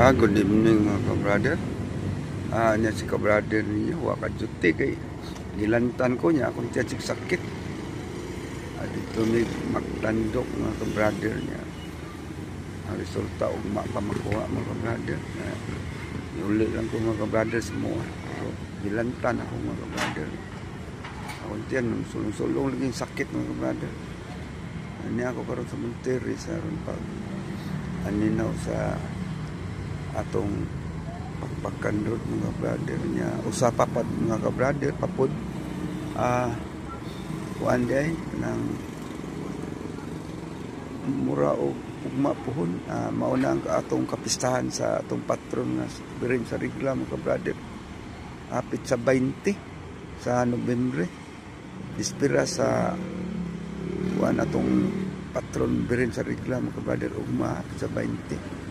Good evening mga ka-brother. Niya si ka-brother niya, wakajuti kay gilantan ko niya akong tiyan sakit. Dito may magtandok mga ka-brother niya. Ang resulta ugma pa makuha mga ka-brother. Iuli lang ko mga ka-brother semua. So, gilantan ako mga ka-brother. Akong tiyan, sulong-sulong laging sakit mga ka-brother. Niya ako karon sa Monterrey sa ron pag aninaw sa atong pagpakandot mga brother niya usapa pa mga ka-brother papod one day nang mura o ugma pohon mauna ang atong kapistahan sa atong patron nga birin sa Regla mga ka-brother apit sa 20 sa Nobyembre dispira sa kuan atong patron birin sa Regla mga ka-brother ugma apit sa 20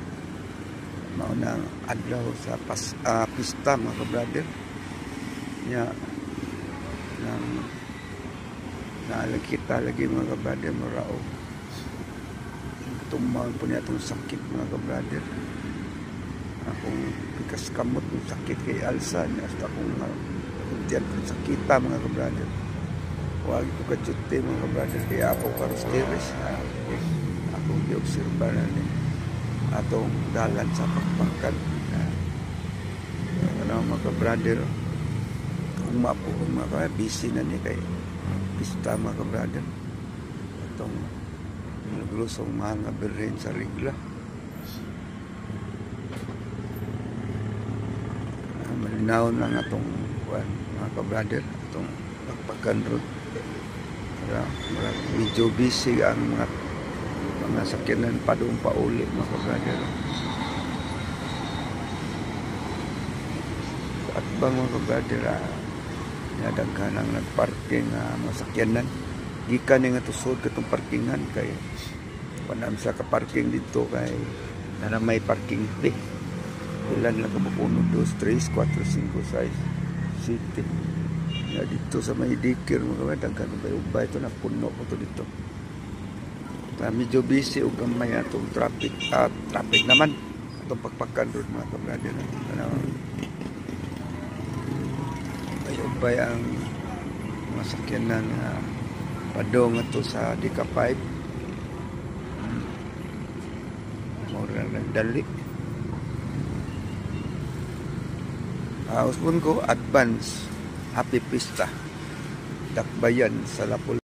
maunang adlaw sa pista mga ka-brother niya nang naalagkita lagi mga ka-brother marao tumaon po niya itong sakit mga ka-brother akong pikas kamot ng sakit kay alsa niya hasta akong tiyan kong sakita mga ka-brother huwag ko kachuti mga ka-brother kaya ako karosteres akong diobserba na niya atong dalan sa pagpangkan mga ka-brother kung mapo mga busy na ni kay pista mga ka-brother atong naglusong mga birin sa Regla malinaw lang atong mga ka-brother atong pagpangkan road medyo busy ang mga sakyanan pa doon pa uli mga ka-brother at bang mga ka-brother nadaghan ang nagparking mga sakyanan gikan nga tusod katong parkingan kay panam sa ka-parking dito kay na may parking fee ilan lang kabukuno 2, 3, 4, 5, 6 city nga dito sa may dikir mga ka-brother daghan ubay ito na puno ko to dito medyo busy o gamay atong traffic naman atong pagpakan road mga ka-brother ay ubay ang mga sakyanan padong ato sa Dika 5 mura nagdali uspon ko advance happy pista dakbayan sa Lapol